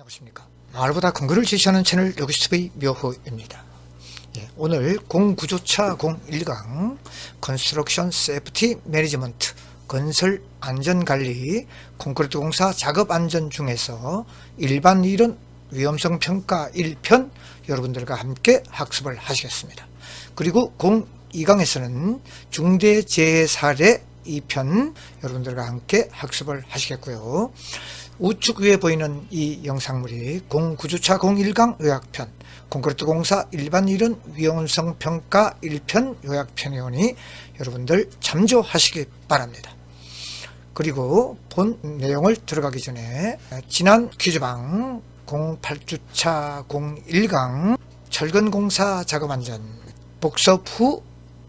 안녕하십니까. 말보다 근거를 제시하는 채널 여기스TV 묘호입니다. 오늘 공구조차 01강 컨스트럭션 세프티 매니지먼트 건설 안전관리 콘크리트 공사 작업 안전 중에서 일반 이론 위험성 평가 1편 여러분들과 함께 학습을 하시겠습니다. 그리고 02강에서는 중대재해 사례 2편 여러분들과 함께 학습을 하시겠고요. 우측 위에 보이는 이 영상물이 공구조차 01강 요약편 콘크리트 공사 일반 이론 위험성 평가 1편 요약편이오니 여러분들 참조하시기 바랍니다. 그리고 본 내용을 들어가기 전에 지난 퀴즈방 08주차 01강 철근공사 작업안전 복습 후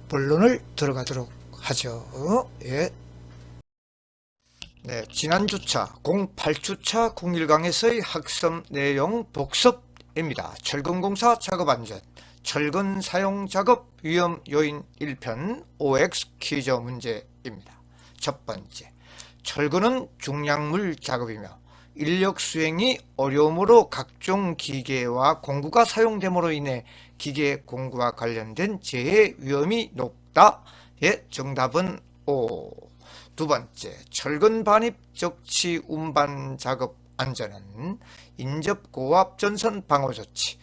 본론을 들어가도록 하죠. 지난 주차 08주차 01강에서의 학습 내용 복습입니다. 철근공사 작업안전 철근 사용 작업 위험 요인 1편 OX 퀴즈 문제입니다. 첫 번째, 철근은 중량물 작업이며 인력 수행이 어려움으로 각종 기계와 공구가 사용됨으로 인해 기계 공구와 관련된 재해 위험이 높다의 정답은 O. 두 번째, 철근 반입 적치 운반 작업 안전은 인접 고압 전선 방호 조치,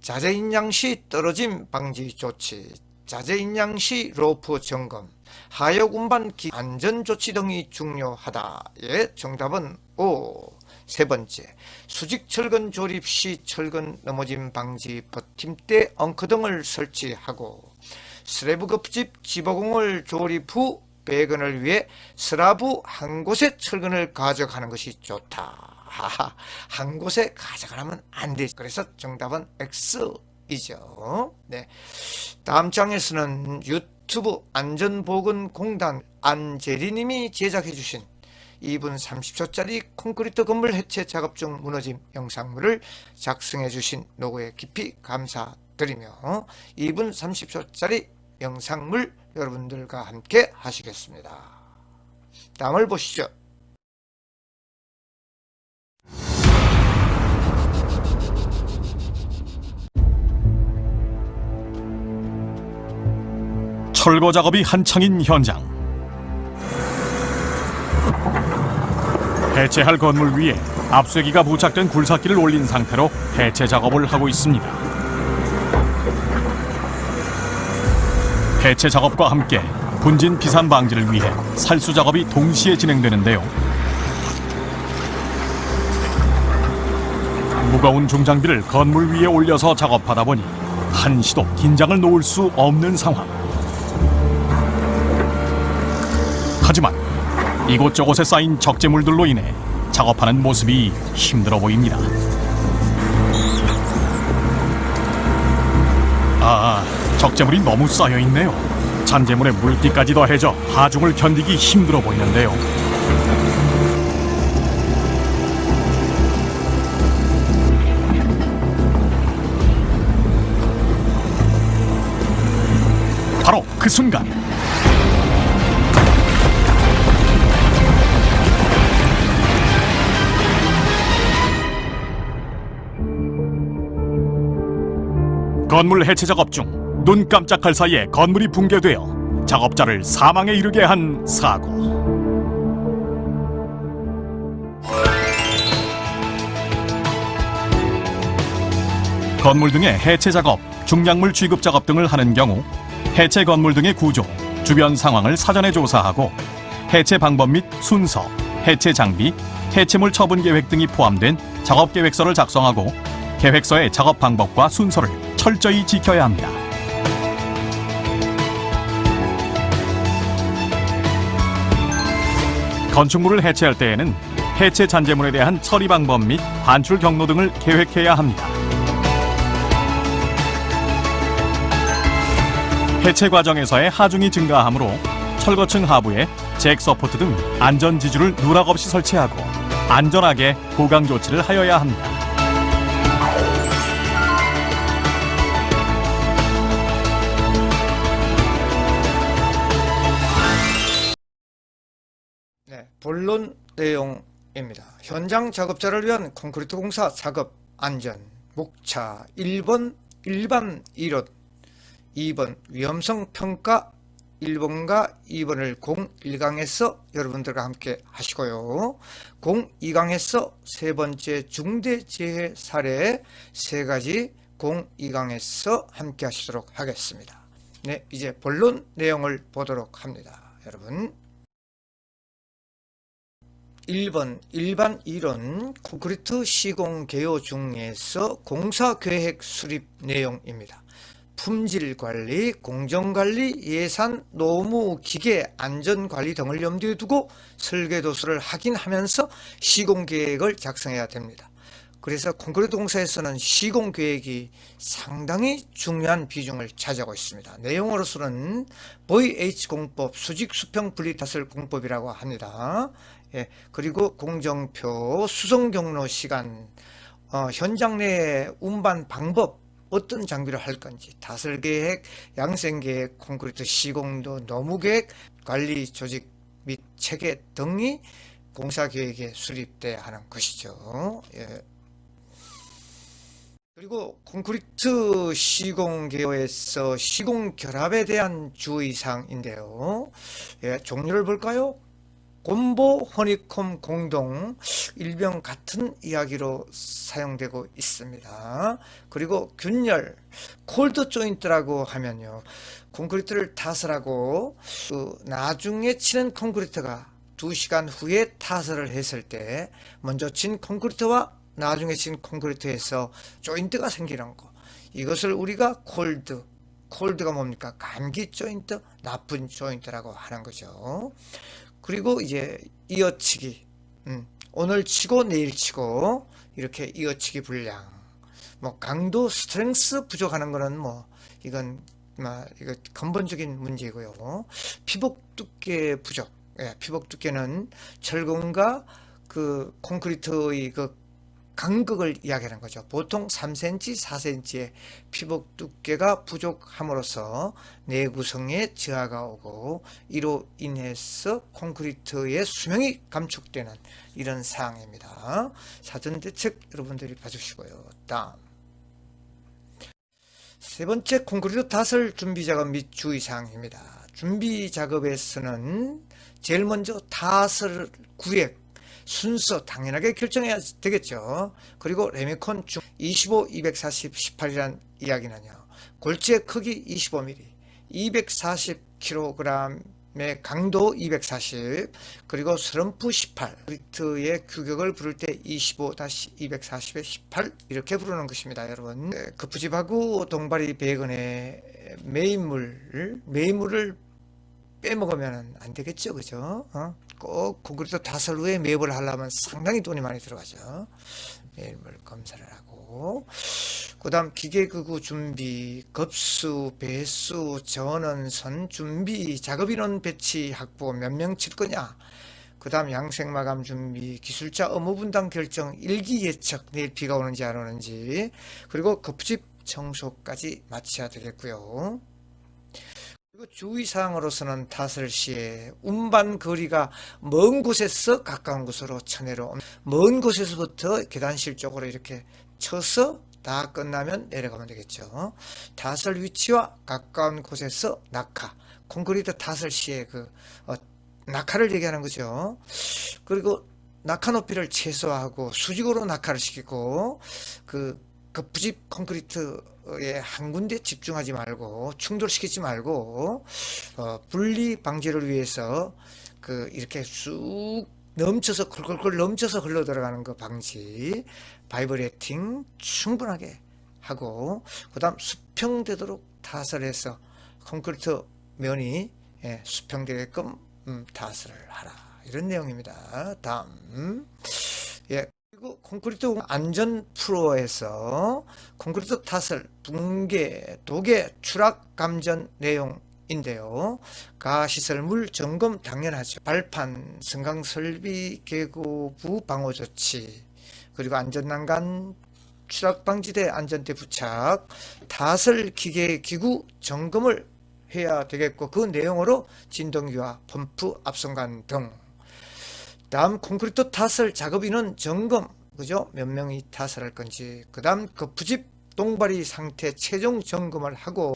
자재 인양 시 떨어짐 방지 조치, 자재 인양 시 로프 점검, 하역 운반 기 안전 조치 등이 중요하다의 정답은 O. 세 번째, 수직 철근 조립 시 철근 넘어짐 방지 버팀대 엉크 등을 설치하고 슬래브 급집 지버공을 조립 후 배근을 위해 슬라브 한 곳에 철근을 가져가는 것이 좋다. 한 곳에 가져가면 안 되지. 그래서 정답은 X이죠. 다음 장에서는 유튜브 안전보건공단 안재리님이 제작해 주신 2분 30초짜리 콘크리트 건물 해체 작업 중 무너짐 영상물을 작성해 주신 노고에 깊이 감사드리며 2분 30초짜리 영상물 여러분들과 함께 하시겠습니다. 다음을 보시죠. 철거 작업이 한창인 현장. 해체할 건물 위에 압수기가 부착된 굴삭기를 올린 상태로 해체 작업을 하고 있습니다. 해체 작업과 함께 분진 피산 방지를 위해 살수 작업이 동시에 진행되는데요. 무거운 중장비를 건물 위에 올려서 작업하다 보니 한시도 긴장을 놓을 수 없는 상황. 하지만 이곳저곳에 쌓인 적재물들로 인해 작업하는 모습이 힘들어 보입니다. 적재물이 너무 쌓여있네요. 잔재물에 물기까지 더해져 하중을 견디기 힘들어 보이는데요. 바로 그 순간 건물 해체 작업 중 눈 깜짝할 사이에 건물이 붕괴되어 작업자를 사망에 이르게 한 사고. 건물 등의 해체 작업, 중량물 취급 작업 등을 하는 경우 해체 건물 등의 구조, 주변 상황을 사전에 조사하고 해체 방법 및 순서, 해체 장비, 해체물 처분 계획 등이 포함된 작업 계획서를 작성하고 계획서의 작업 방법과 순서를 철저히 지켜야 합니다. 건축물을 해체할 때에는 해체 잔재물에 대한 처리 방법 및 반출 경로 등을 계획해야 합니다. 해체 과정에서의 하중이 증가하므로 철거층 하부에 잭 서포트 등 안전 지주를 누락 없이 설치하고 안전하게 보강 조치를 하여야 합니다. 본론 내용 현장 작업자를 위한 콘크리트 공사 작업 안전 목차 1번 일반 이론, 2번 위험성 평가 1번과 2번을 01강에서 여러분들과 함께 하시고요. 02강에서 세 번째 중대재해 사례 3가지 02강에서 함께 하시도록 하겠습니다. 네, 이제 본론 내용을 보도록 합니다. 여러분, 1번 일반 이론 콘크리트 시공 개요 중에서 공사계획 수립 내용입니다. 품질관리, 공정관리, 예산, 노무, 기계, 안전관리 등을 염두에 두고 설계도서를 확인하면서 시공계획을 작성해야 됩니다. 그래서 콘크리트 공사에서는 시공계획이 상당히 중요한 비중을 차지하고 있습니다. 내용으로서는 VH공법, 수직수평 분리타설 공법이라고 합니다. 그리고 공정표, 수송경로 시간, 현장 내 운반 방법, 어떤 장비를 할 건지, 타설계획, 양생계획, 콘크리트 시공도, 노무계획, 관리 조직 및 체계 등이 공사계획에 수립돼야 하는 것이죠. 그리고 콘크리트 시공개요에서 시공결합에 대한 주의사항인데요. 종류를 볼까요? 곰보, 허니콤, 공동, 일명 같은 이야기로 사용되고 있습니다. 그리고 균열, 콜드 조인트라고 하면요, 콘크리트를 타설하고 나중에 치는 콘크리트가 2시간 후에 타설을 했을 때 먼저 친 콘크리트와 나중에 친 콘크리트에서 조인트가 생기는 거, 이것을 우리가 콜드가 뭡니까? 감기 조인트, 나쁜 조인트라고 하는 거죠. 그리고 이제 이어치기, 오늘 치고 내일 치고 이렇게 이어치기 불량, 뭐 강도 스트렝스 부족하는 거는 이건 이거 근본적인 문제고요. 피복 두께 부족, 피복 두께는 철근과 그 콘크리트의 그 간극을 이야기하는 거죠. 보통 3cm, 4cm의 피복 두께가 부족함으로써 내구성에 저하가 오고 이로 인해서 콘크리트의 수명이 감축되는 이런 사항입니다. 사전대책 여러분들이 봐주시고요. 다음, 세 번째, 콘크리트 타설 준비 작업 및 주의사항입니다. 준비 작업에서는 제일 먼저 타설 구획 순서 당연하게 결정해야 되겠죠. 그리고 레미콘 중 25, 240, 18이란 이야기는요, 골재의 크기 25mm, 240kg의 강도 240, 그리고 스럼프 18, 콘크리트의 규격을 부를 때 25-240에 18 이렇게 부르는 것입니다. 여러분, 급부집하고 동바리 100원에 매입물을 빼먹으면 안 되겠죠, 그죠? 꼭 콘크리트 타설 후에 매입을 하려면 상당히 돈이 많이 들어가죠. 매입물 검사를 하고, 그 다음 기계기구 준비, 급수, 배수, 전원선 준비, 작업인원 배치 확보, 몇 명 칠 거냐, 그 다음 양생마감 준비, 기술자 업무 분담 결정, 일기 예측, 내일 비가 오는지 안 오는지, 그리고 급집 청소까지 마쳐야 되겠고요. 그리고 주의사항으로서는 타설 시에 운반 거리가 먼 곳에서 가까운 곳으로 천내로, 먼 곳에서부터 계단실 쪽으로 이렇게 쳐서 다 끝나면 내려가면 되겠죠. 타설 위치와 가까운 곳에서 낙하, 콘크리트 타설 시에 낙하를 얘기하는 거죠. 그리고 낙하 높이를 최소화하고 수직으로 낙하를 시키고, 급부집 콘크리트에 한 군데 집중하지 말고 충돌시키지 말고, 분리 방지를 위해서 이렇게 쑥 넘쳐서 콜콜콜 넘쳐서 흘러 들어가는 거 방지, 바이브레이팅 충분하게 하고, 그 다음 수평되도록 타설해서 콘크리트 면이 수평되게끔 타설을 하라, 이런 내용입니다. 다음, 그리고 콘크리트 안전 프로에서 콘크리트 타설, 붕괴, 도계, 추락 감전 내용인데요. 가시설물 점검 당연하죠. 발판, 승강 설비, 계고부 방호 조치, 그리고 안전난간, 추락 방지대, 안전대 부착, 타설 기계 기구 점검을 해야 되겠고, 그 내용으로 진동기와 펌프, 앞선관 등 다음 콘크리트 타설 작업인은 점검, 그죠? 몇 명이 타설할 건지. 그 다음 부집 동바리 상태 최종 점검을 하고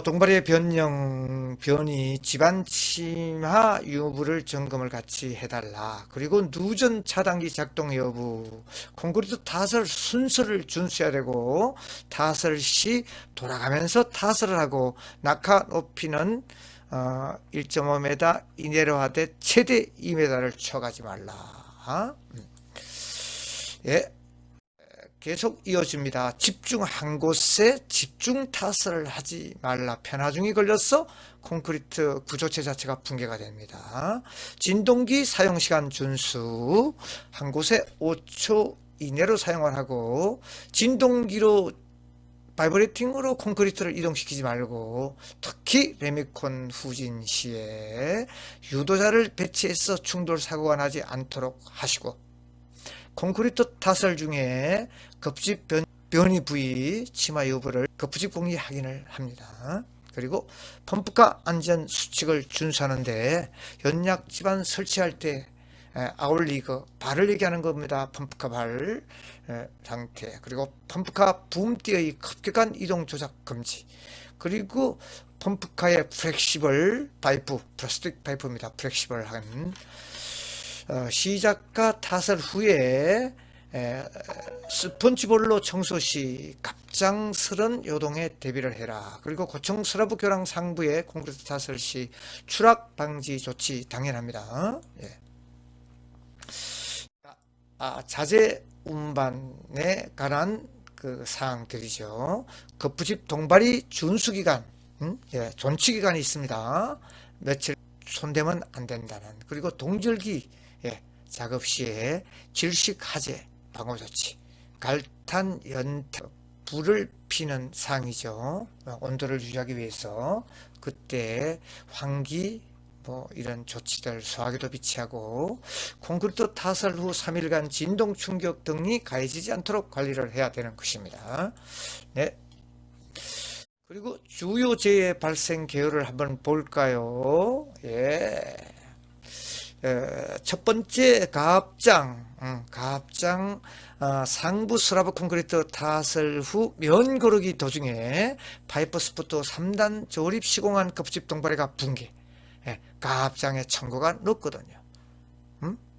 동바리의 변이 집안 침하 유무를 점검을 같이 해달라. 그리고 누전 차단기 작동 여부, 콘크리트 타설 순서를 준수해야 되고, 타설 시 돌아가면서 타설을 하고, 낙하 높이는 1.5m 이내로 하되 최대 2m를 초과하지 말라. 예. 계속 이어집니다. 집중 한 곳에 집중 타설을 하지 말라. 편하중이 걸려서 콘크리트 구조체 자체가 붕괴가 됩니다. 진동기 사용시간 준수, 한 곳에 5초 이내로 사용을 하고, 진동기로 바이브레이팅으로 콘크리트를 이동시키지 말고, 특히 레미콘 후진 시에 유도자를 배치해서 충돌 사고가 나지 않도록 하시고, 콘크리트 타설 중에 급집 변이 부위 치마 여부를 급부집 공리 확인을 합니다. 그리고 펌프카 안전 수칙을 준수하는데, 연약 집안 설치할 때 아울리그 발을 얘기하는 겁니다. 펌프카 발 상태, 그리고 펌프카 붐띠의 급격한 이동 조작 금지, 그리고 펌프카의 플렉시블 파이프, 플라스틱 파이프입니다. 플렉시블 한 시작과 타설 후에 스펀지볼로 청소 시 갑작스런 요동에 대비를 해라. 그리고 고청 슬라브 교랑 상부에 콘크리트 타설 시 추락 방지 조치 당연합니다. 예. 자재 운반에 관한 그 사항들이죠. 급부집 동바리 준수기간, 예, 존치기간이 있습니다. 며칠 손대면 안 된다는. 그리고 동절기, 예, 작업 시에 질식 하재 방어조치, 갈탄 연탄 불을 피는 상이죠. 온도를 유지하기 위해서 그때 환기 이런 조치들 소화기도 비치하고, 콘크리트 타설 후 3일간 진동 충격 등이 가해지지 않도록 관리를 해야 되는 것입니다. 네. 그리고 주요 재해 발생 계열을 한번 볼까요? 예. 첫 번째 가압장, 상부 슬라브 콘크리트 타설 후 면 거르기 도중에 파이프 스포트 3단 조립 시공한 급집 동바리가 붕괴, 가압장에 첨고가 넣었거든요.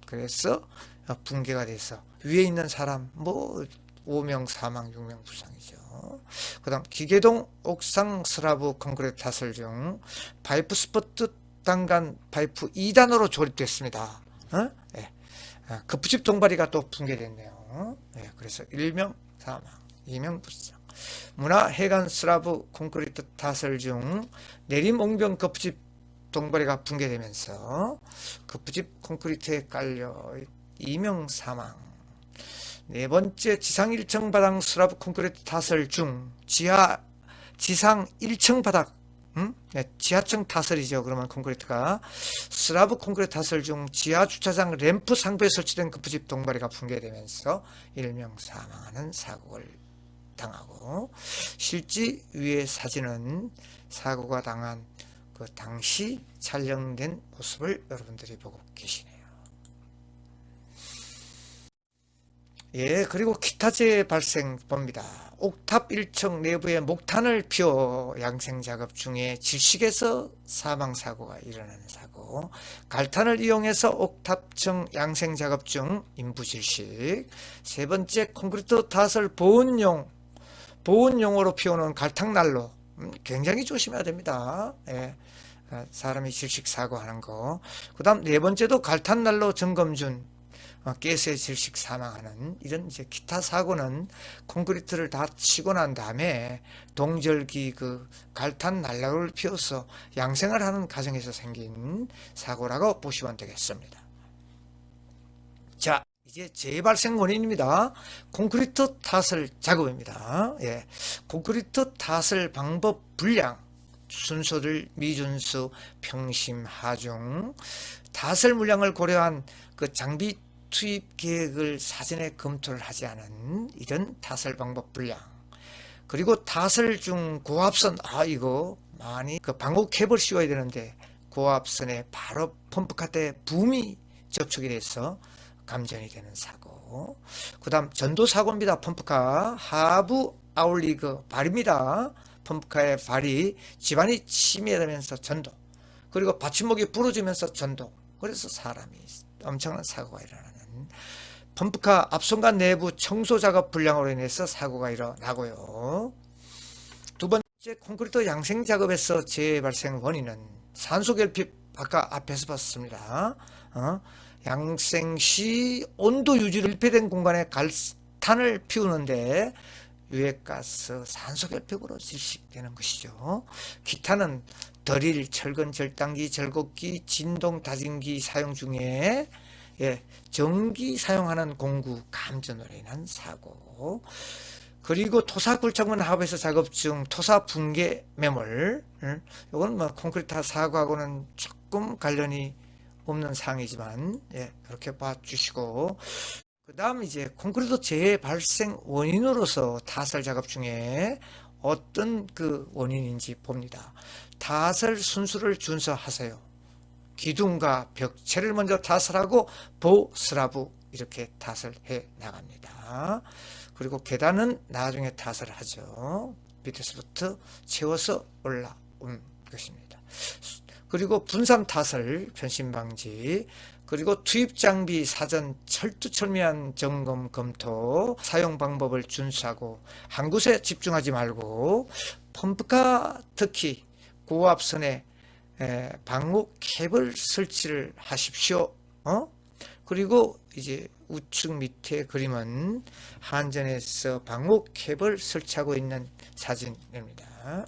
그래서 붕괴가 돼서 위에 있는 사람 5명 사망, 6명 부상이죠. 그 다음 기계동 옥상 슬라브 콘크리트 타설 중 파이프 스포트 단간 파이프 2단으로 조립됐습니다. 급부집 동바리가 또 붕괴됐네요. 그래서 1명 사망, 2명 부상. 문화 해관 슬라브 콘크리트 타설 중 내림 옹변 급부집 동바리가 붕괴되면서 급부집 콘크리트에 깔려 2명 사망. 네 번째, 지상 1층 바닥 슬라브 콘크리트 타설 중 지상 1층 바닥, 지하층 타설이죠. 그러면 콘크리트가 슬라브 콘크리트 타설 중 지하 주차장 램프 상부에 설치된 급부집 동바리가 붕괴되면서 1명 사망하는 사고를 당하고, 실제 위의 사진은 사고가 당한 그 당시 촬영된 모습을 여러분들이 보고 계시네요. 예, 그리고 기타 재해 발생 봅니다. 옥탑 1층 내부에 목탄을 피워 양생 작업 중에 질식에서 사망 사고가 일어나는 사고, 갈탄을 이용해서 옥탑층 양생 작업 중 인부 질식. 세 번째, 콘크리트 타설 보온용으로 피우는 갈탕난로, 굉장히 조심해야 됩니다. 예, 사람이 질식 사고하는 거. 그 다음 네 번째도 갈탄난로 점검 중 가스에 질식 사망하는 이런 이제 기타 사고는 콘크리트를 다 치고 난 다음에 동절기 그 갈탄 난로를 피워서 양생을 하는 과정에서 생긴 사고라고 보시면 되겠습니다. 자, 이제 재발생 원인입니다. 콘크리트 타설 작업입니다. 예, 콘크리트 타설 방법 불량, 순서들 미준수, 평심, 하중, 타설 물량을 고려한 그 장비 투입 계획을 사전에 검토를 하지 않은 이런 타설 방법 불량, 그리고 타설 중 고압선, 이거 많이 그 방호 캡을 씌워야 되는데 고압선에 바로 펌프 카트에 붐이 접촉이 돼서 감전이 되는 사고. 그 다음 전도사고입니다. 펌프카 하부 아울리그 발입니다. 펌프카의 발이 집안이 침해되면서 전도, 그리고 받침목이 부러지면서 전도, 그래서 사람이 엄청난 사고가 일어나는 펌프카 앞선관 내부 청소 작업 불량으로 인해서 사고가 일어나고요. 두 번째, 콘크리트 양생 작업에서 재발생 원인은 산소 결핍, 아까 앞에서 봤습니다. 양생 시 온도 유지를 밀폐된 공간에 갈탄을 피우는데 유해가스, 산소 결핍으로 질식되는 것이죠. 기타는 드릴, 철근 절단기, 절곡기, 진동 다짐기 사용 중에 전기 사용하는 공구 감전으로 인한 사고. 그리고 토사 굴착문 하부에서 작업 중 토사 붕괴 매몰, 이건 뭐 콘크리트 사고하고는 조금 관련이 없는 사항이지만 그렇게 봐주시고, 그 다음 이제 콘크리트 재발생 원인으로서 타설 작업 중에 어떤 그 원인인지 봅니다. 타설 순수를 준수하세요. 기둥과 벽체를 먼저 타설하고 보슬라브 이렇게 타설해 나갑니다. 그리고 계단은 나중에 타설을 하죠. 밑에서부터 채워서 올라온 것입니다. 그리고 분산 타설, 변심 방지, 그리고 투입 장비 사전 철두철미한 점검 검토, 사용 방법을 준수하고 한 곳에 집중하지 말고 펌프카 특히 고압선에 방호 캡을 설치를 하십시오. 그리고 이제 우측 밑에 그림은 한전에서 방호 캡을 설치하고 있는 사진입니다.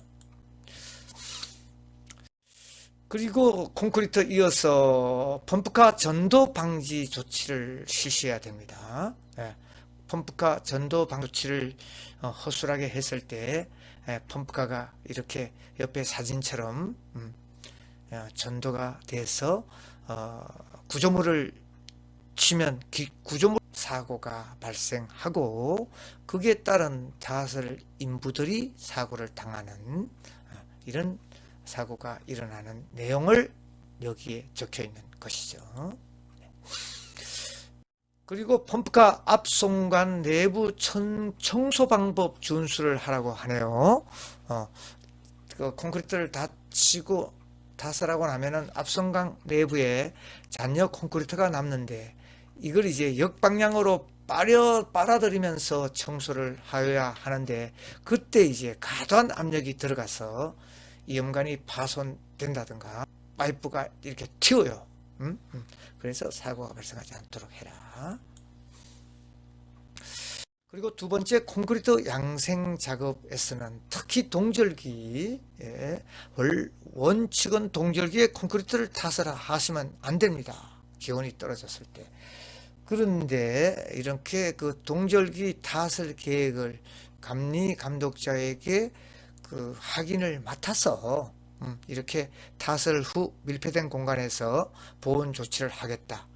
그리고 콘크리트 이어서 펌프카 전도 방지 조치를 실시해야 됩니다. 펌프카 전도 방지 조치를 허술하게 했을 때 펌프카가 이렇게 옆에 사진처럼 전도가 돼서 구조물을 치면 구조물 사고가 발생하고 거기에 따른 타설 인부들이 사고를 당하는 이런 사고가 일어나는 내용을 여기에 적혀 있는 것이죠. 그리고 펌프카 앞송관 내부 청소 방법 준수를 하라고 하네요. 그 콘크리트를 다 치고 타설하고 나면은 앞송관 내부에 잔여 콘크리트가 남는데 이걸 이제 역방향으로 빨아들이면서 청소를 하여야 하는데 그때 이제 과도한 압력이 들어가서 이음관이 파손된다든가 파이프가 이렇게 튀어요. 그래서 사고가 발생하지 않도록 해라. 그리고 두 번째, 콘크리트 양생 작업에서는 특히 동절기, 원칙은 동절기에 콘크리트를 타설하시면 안 됩니다. 기온이 떨어졌을 때. 그런데 이렇게 그 동절기 타설 계획을 감독자에게 그 확인을 맡아서 이렇게 타설 후 밀폐된 공간에서 보온 조치를 하겠다.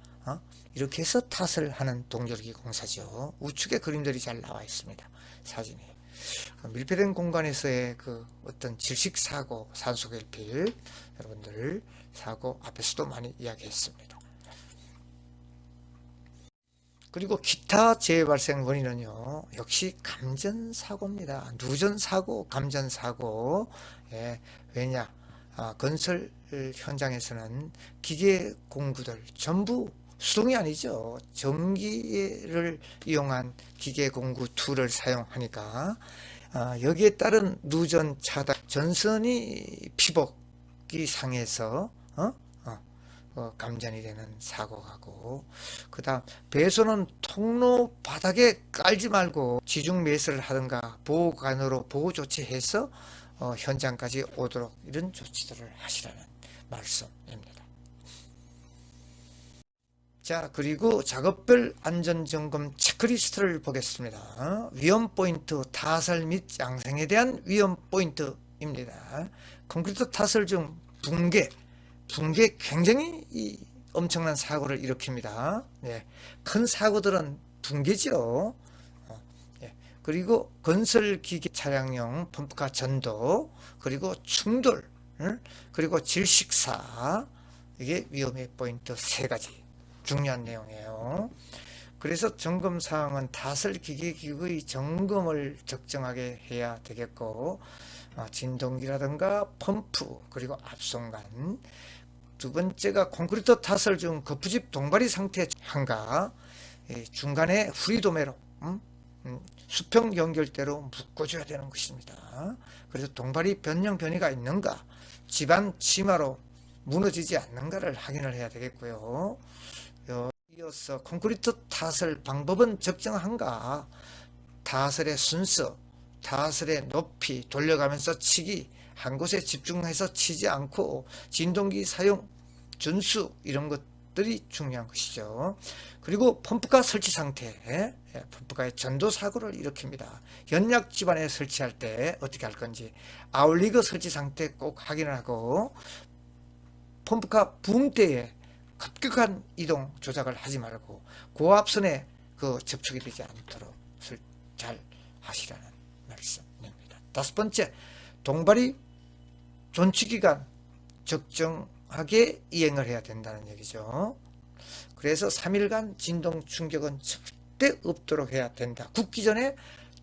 이렇게 해서 타설하는 동절기 공사죠. 우측에 그림들이 잘 나와 있습니다. 사진이. 밀폐된 공간에서의 그 어떤 질식 사고, 산소 결핍, 여러분들 사고 앞에서도 많이 이야기했습니다. 그리고 기타 재발생 원인은요, 역시 감전사고입니다. 누전사고, 감전사고. 왜냐? 건설 현장에서는 기계 공구들 전부 수동이 아니죠. 전기를 이용한 기계 공구 툴을 사용하니까 여기에 따른 누전 차단, 전선이 피복이 상해서 감전이 되는 사고가고, 그 다음 배선은 통로 바닥에 깔지 말고 지중 매설을 하든가 보호관으로 보호 조치해서 현장까지 오도록 이런 조치들을 하시라는 말씀입니다. 자, 그리고 작업별 안전점검 체크리스트를 보겠습니다. 위험 포인트, 타설 및 양생에 대한 위험 포인트입니다. 콘크리트 타설 중 붕괴 굉장히 엄청난 사고를 일으킵니다. 큰 사고들은 붕괴죠. 그리고 건설기계 차량용 펌프카 전도, 그리고 충돌, 그리고 질식사, 이게 위험의 포인트 세 가지 중요한 내용이에요. 그래서 점검 사항은 탓을 기계기구의 점검을 적정하게 해야 되겠고, 진동기라든가 펌프, 그리고 압송관. 두 번째가 콘크리트 탓을 중 거푸집 동바리 상태 한가, 중간에 후리도매로 수평 연결대로 묶어줘야 되는 것입니다. 그래서 동바리 변형 변이가 있는가, 집안 치마로 무너지지 않는가를 확인을 해야 되겠고요. 이어서 콘크리트 탓을 방법은 적정한가, 타설의 순서, 타설의 높이 돌려가면서 치기, 한 곳에 집중해서 치지 않고 진동기 사용 준수, 이런 것들이 중요한 것이죠. 그리고 펌프카 설치 상태, 펌프카의 전도 사고를 일으킵니다. 연약 집안에 설치할 때 어떻게 할 건지 아울리그 설치 상태 꼭 확인을 하고, 펌프카 붐대에 급격한 이동 조작을 하지 말고 고압선에 접촉이 되지 않도록 잘 하시라는 말씀입니다. 다섯 번째, 동바리 존치기간 적정하게 이행을 해야 된다는 얘기죠. 그래서 3일간 진동 충격은 절대 없도록 해야 된다. 굳기 전에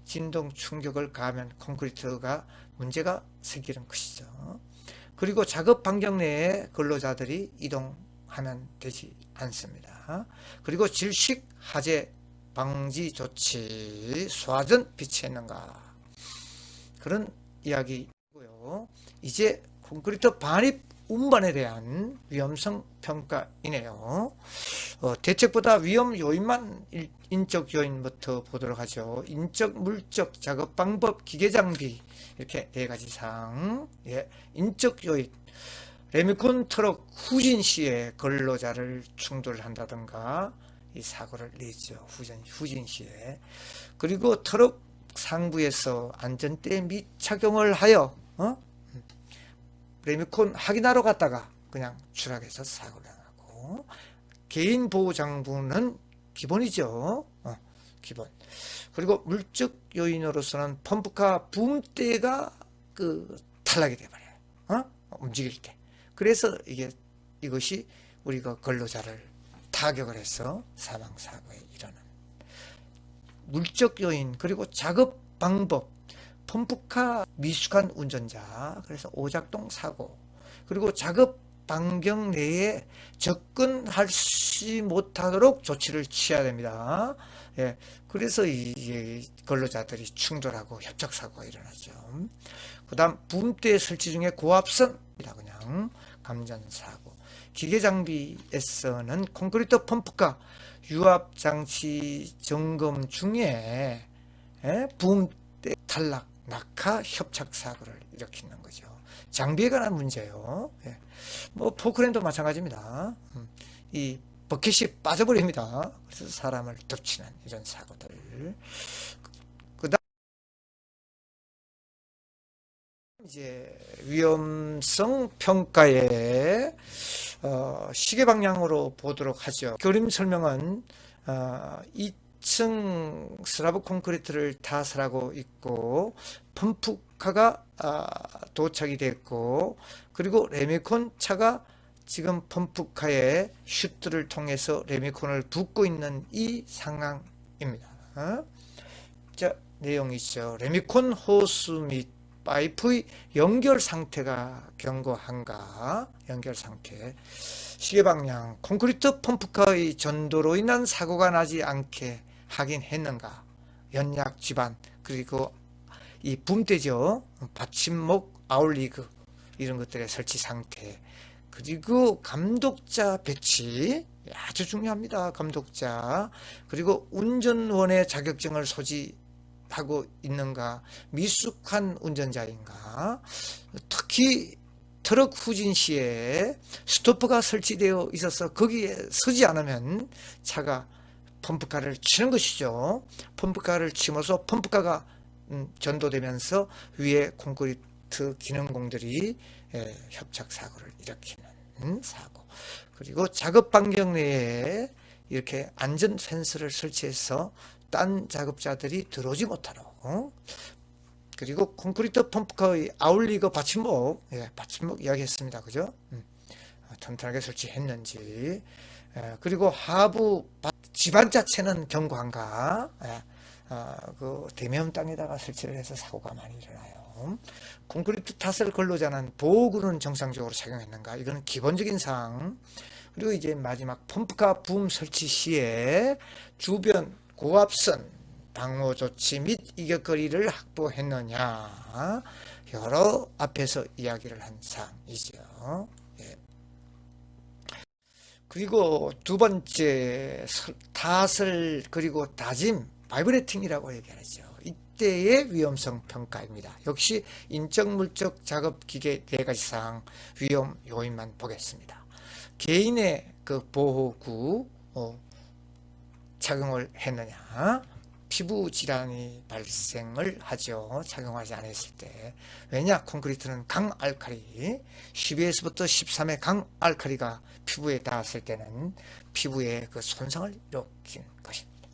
진동 충격을 가하면 콘크리트가 문제가 생기는 것이죠. 그리고 작업 반경 내에 근로자들이 이동하면 되지 않습니다. 그리고 질식 화재 방지 조치, 소화전 비치했는가, 그런 이야기고요. 이제 콘크리트 반입 운반에 대한 위험성 평가이네요. 대책보다 위험 요인만 인적 요인부터 보도록 하죠. 인적, 물적, 작업 방법, 기계 장비, 이렇게 네 가지 사항. 인적 요인, 레미콘 트럭 후진 시에 근로자를 충돌한다든가 이 사고를 내죠. 후진 시에. 그리고 트럭 상부에서 안전대 미착용을 하여 레미콘 확인하러 갔다가 그냥 추락해서 사고를 당하고, 개인 보호 장구는 기본이죠. 기본. 그리고 물적 요인으로서는 펌프카 붐대가 탈락이 돼버려요. 움직일 때. 그래서 이것이 우리가 근로자를 타격을 해서 사망 사고에 이르는 물적 요인. 그리고 작업 방법, 펌프카 미숙한 운전자, 그래서 오작동 사고, 그리고 작업 반경 내에 접근하지 못하도록 조치를 취해야 됩니다. 그래서 이 근로자들이 충돌하고 협착 사고가 일어나죠. 그 다음 붐대 설치 중에 고압선이다, 그냥 감전 사고. 기계 장비에서는 콘크리트 펌프카 유압 장치 점검 중에 붐대 탈락, 낙하, 협착 사고를 일으키는 거죠. 장비에 관한 문제예요. 뭐 포크레인도 마찬가지입니다. 이 버켓이 빠져버립니다. 그래서 사람을 덮치는 이런 사고들. 그다음 이제 위험성 평가의 시계 방향으로 보도록 하죠. 그림 설명은 2층 슬라브 콘크리트를 타설하고 있고, 펌프카가 도착이 됐고, 그리고 레미콘 차가 지금 펌프카의 슈트를 통해서 레미콘을 붓고 있는 이 상황입니다. 자, 내용이죠. 레미콘 호스 및 파이프의 연결 상태가 견고한가, 연결 상태. 시계 방향, 콘크리트 펌프카의 전도로 인한 사고가 나지 않게 확인했는가, 연약 집안, 그리고 이 붐대죠, 받침목, 아울리그, 이런 것들의 설치 상태, 그리고 감독자 배치 아주 중요합니다. 감독자. 그리고 운전원의 자격증을 소지하고 있는가, 미숙한 운전자인가, 특히 트럭 후진 시에 스토퍼가 설치되어 있어서 거기에 서지 않으면 차가 펌프카를 치는 것이죠. 펌프카를 치면서 펌프카가 전도되면서 위에 콘크리트 기능공들이 협착 사고를 일으키는 사고. 그리고 작업 반경 내에 이렇게 안전 펜스를 설치해서 딴 작업자들이 들어오지 못하도록. 그리고 콘크리트 펌프카의 아울리그 받침목, 받침목 이야기했습니다. 그죠? 튼튼하게 설치했는지. 그리고 하부 집안 자체는 견고한가? 그 대면 땅에다가 설치를 해서 사고가 많이 일어나요. 콘크리트 탓을 근로자는 보호구는 정상적으로 착용했는가? 이거는 기본적인 사항. 그리고 이제 마지막 펌프카 붐 설치 시에 주변 고압선 방호 조치 및 이격거리를 확보했느냐? 여러 앞에서 이야기를 한 사항이죠. 예. 그리고 두 번째 탓을 그리고 다짐 바이브레팅이라고 얘기하죠. 이때의 위험성 평가입니다. 역시 인적 물적 작업 기계 4가지 사항 위험 요인만 보겠습니다. 개인의 그 보호구 착용을 했느냐? 피부 질환이 발생을 하죠. 착용하지 않았을 때. 왜냐? 콘크리트는 강알칼리 12에서부터 13의 강알칼리가 피부에 닿았을 때는 피부에 그 손상을 일으킨 것입니다.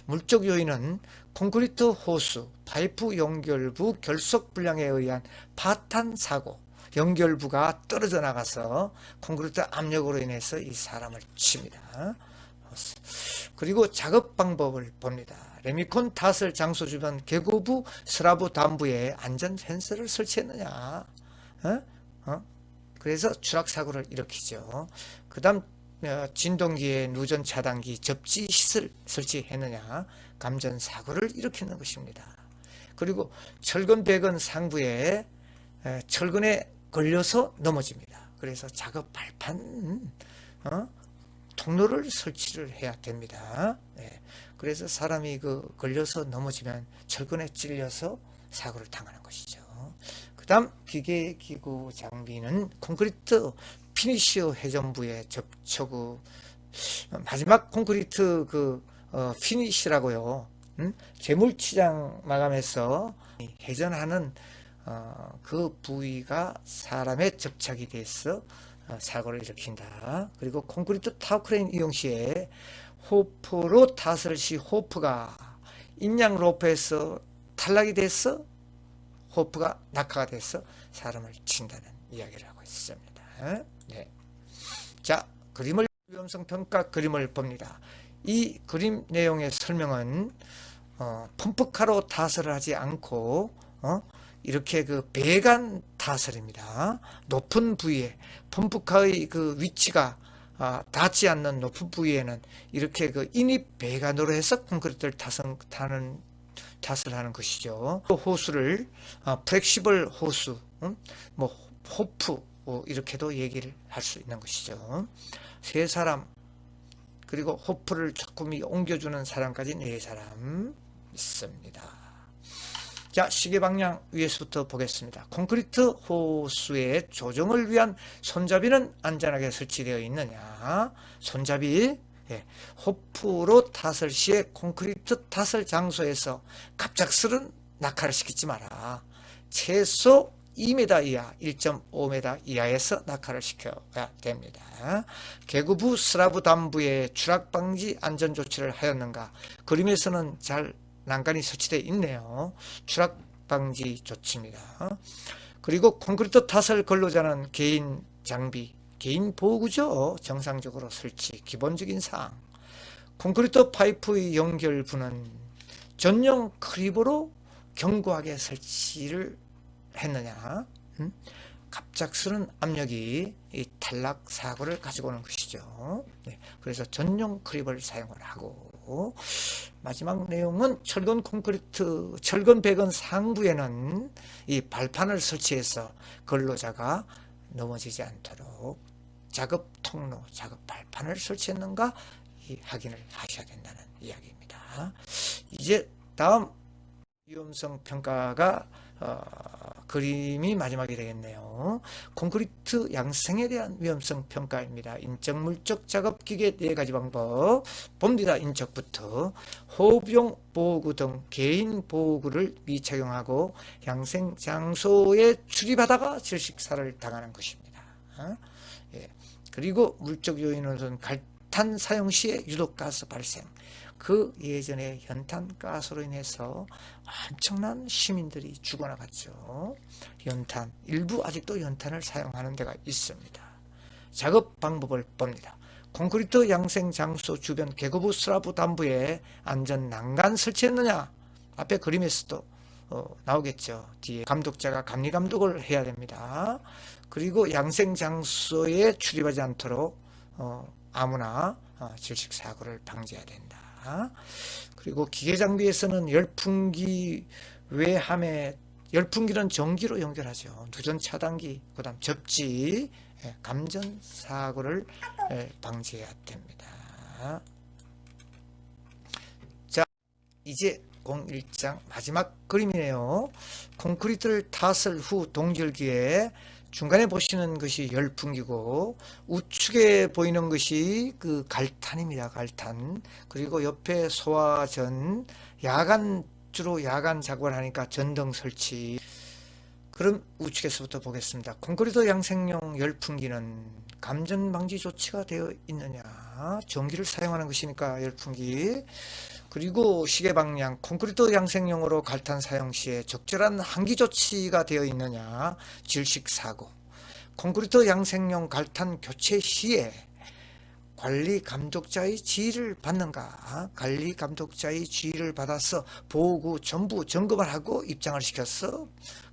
물적 요인은 콘크리트 호수, 파이프 연결부 결속 불량에 의한 파탄 사고, 연결부가 떨어져 나가서 콘크리트 압력으로 인해서 이 사람을 칩니다. 그리고 작업 방법을 봅니다. 레미콘 탓을 장소 주변 개고부 슬라브 담부에 안전 펜스를 설치했느냐? 그래서 추락 사고를 일으키죠. 그 다음 진동기에 누전 차단기 접지 시설 설치했느냐? 감전 사고를 일으키는 것입니다. 그리고 철근 배근 상부에 철근에 걸려서 넘어집니다. 그래서 작업 발판 통로를 설치를 해야 됩니다. 네. 그래서 사람이 걸려서 넘어지면 철근에 찔려서 사고를 당하는 것이죠. 그 다음 기계기구 장비는 콘크리트 피니시어 회전부의 접촉 후 마지막 콘크리트 피니시라고요. 재물치장 마감해서 회전하는 그 부위가 사람의 접착이 돼서 사고를 일으킨다. 그리고 콘크리트 타워크레인 이용 시에 호프로 탓을 시 호프가 인양 로프에서 탈락이 돼서 호프가 낙하가 돼서 사람을 친다는 이야기를 하고 있습니다. 네. 자, 위험성 평가 그림을 봅니다. 이 그림 내용의 설명은 펌프카로 탓을 하지 않고 이렇게 배관 타설입니다. 높은 부위에 펌프카의 위치가 닿지 않는 높은 부위에는 이렇게 인입 배관으로 해서 콘크리트를 탓을 하는 것이죠. 호수를 플렉시블 호수, 호프 이렇게도 얘기를 할 수 있는 것이죠. 세 사람 그리고 호프를 조금 옮겨주는 사람까지 4사람 있습니다. 자, 시계 방향 위에서부터 보겠습니다. 콘크리트 호수의 조정을 위한 손잡이는 안전하게 설치되어 있느냐? 손잡이, 호프로 탓을 시에 콘크리트 탓을 장소에서 갑작스런 낙하를 시키지 마라. 최소 2m 이하, 1.5m 이하에서 낙하를 시켜야 됩니다. 개구부 슬라브 담부에 추락 방지 안전 조치를 하였는가? 그림에서는 잘 난간이 설치되어 있네요. 추락 방지 조치입니다. 그리고 콘크리트 탓을 근로자는 개인 장비, 개인 보호구죠. 정상적으로 설치, 기본적인 사항. 콘크리트 파이프의 연결부는 전용 크립으로 견고하게 설치를 했느냐? 갑작스런 압력이 이 탈락 사고를 가지고 오는 것이죠. 네, 그래서 전용 크립을 사용을 하고 마지막 내용은 철근 배근 상부에는 이 발판을 설치해서 근로자가 넘어지지 않도록 작업 통로, 작업 발판을 설치했는가 이 확인을 하셔야 된다는 이야기입니다. 이제 다음 위험성 평가가 그림이 마지막이 되겠네요. 콘크리트 양생에 대한 위험성 평가입니다. 인적 물적 작업 기계 4가지 방법 봅니다. 인적부터 호흡용 보호구 등 개인 보호구를 미착용하고 양생 장소에 출입하다가 질식사를 당하는 것입니다. 그리고 물적 요인으로는 갈탄 사용 시에 유독가스 발생. 예전에 연탄가스로 인해서 엄청난 시민들이 죽어나갔죠. 일부 아직도 연탄을 사용하는 데가 있습니다. 작업 방법을 봅니다. 콘크리트 양생 장소 주변 계곡부 스라브 담부에 안전 난간 설치했느냐? 앞에 그림에서도 나오겠죠. 뒤에 감독자가 감리 감독을 해야 됩니다. 그리고 양생 장소에 출입하지 않도록 아무나 질식 사고를 방지해야 된다. 그리고 기계 장비에서는 열풍기 외함에, 열풍기는 전기로 연결하죠. 누전 차단기, 그다음 접지, 감전 사고를 방지해야 됩니다. 자, 이제 01장 마지막 그림이네요. 콘크리트를 탔을 후 동절기에 중간에 보시는 것이 열풍기고 우측에 보이는 것이 그 갈탄입니다. 갈탄. 그리고 옆에 소화전, 주로 야간 작업을 하니까 전등 설치. 그럼 우측에서부터 보겠습니다. 콘크리트 양생용 열풍기는 감전 방지 조치가 되어 있느냐? 전기를 사용하는 것이니까 열풍기. 그리고 시계 방향, 콘크리트 양생용으로 갈탄 사용 시에 적절한 환기 조치가 되어 있느냐? 질식 사고. 콘크리트 양생용 갈탄 교체 시에 관리 감독자의 지휘를 받는가? 관리 감독자의 지휘를 받아서 보호구 전부 점검을 하고 입장을 시켜서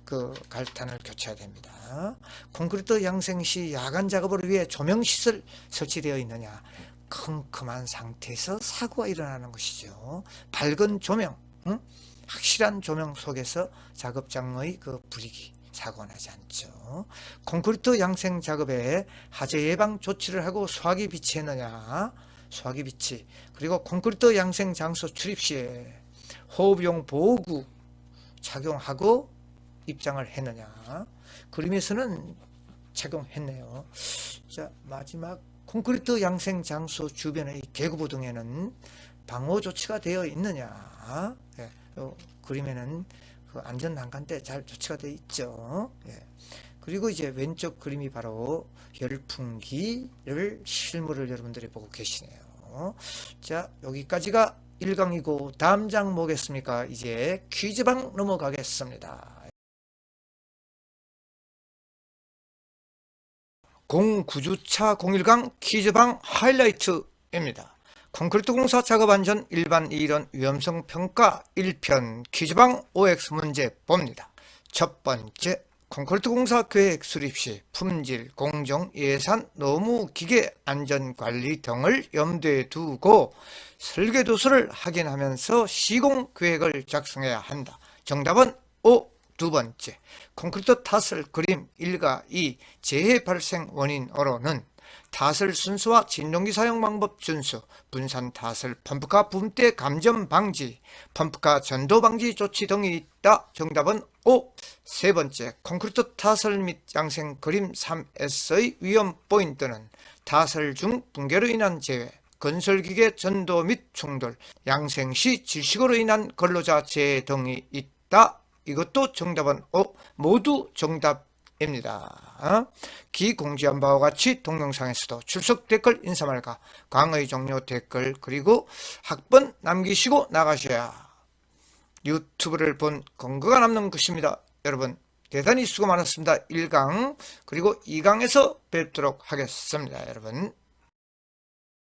그 갈탄을 교체해야 됩니다. 콘크리트 양생 시 야간 작업을 위해 조명시설 설치되어 있느냐? 컴컴한 상태에서 사고가 일어나는 것이죠. 밝은 조명, 확실한 조명 속에서 작업장의 그 불이기, 사고가 나지 않죠. 콘크리트 양생 작업에 화재 예방 조치를 하고 소화기 비치했느냐? 소화기 비치. 그리고 콘크리트 양생 장소 출입 시에 호흡용 보호구 착용하고 입장을 했느냐? 그림에서는 착용했네요. 자, 마지막 콘크리트 양생 장소 주변의 계곡부 등에는 방호 조치가 되어 있느냐? 그림에는 그 안전 난간대 잘 조치가 되어 있죠. 그리고 이제 왼쪽 그림이 바로 열풍기를 실물을 여러분들이 보고 계시네요. 자, 여기까지가 1강이고 다음 장 뭐겠습니까? 이제 퀴즈방 넘어가겠습니다. 09주차 01강 퀴즈방 하이라이트입니다. 콘크리트 공사 작업 안전 일반 이론 위험성 평가 1편 퀴즈방 OX 문제 봅니다. 첫 번째, 콘크리트 공사 계획 수립 시 품질, 공정, 예산, 노무, 기계, 안전관리 등을 염두에 두고 설계도서를 확인하면서 시공 계획을 작성해야 한다. 정답은 O. 두 번째, 콘크리트 타설 그림 1과 2 재해 발생 원인으로는 타설 순서와 진동기 사용 방법 준수, 분산 타설, 펌프카 붐대 감전 방지, 펌프카 전도 방지 조치 등이 있다. 정답은 O. 세 번째, 콘크리트 타설 및 양생 그림 3S의 위험 포인트는 타설 중 붕괴로 인한 재해, 건설기계 전도 및 충돌, 양생 시 질식으로 인한 근로자 재해 등이 있다. 이것도 정답은 O. 모두 정답입니다. 기공지한 바와 같이 동영상에서도 출석 댓글 인사말과 강의 종료 댓글 그리고 학번 남기시고 나가셔야 유튜브를 본 근거가 남는 것입니다. 여러분 대단히 수고 많았습니다. 1강 그리고 2강에서 뵙도록 하겠습니다. 여러분.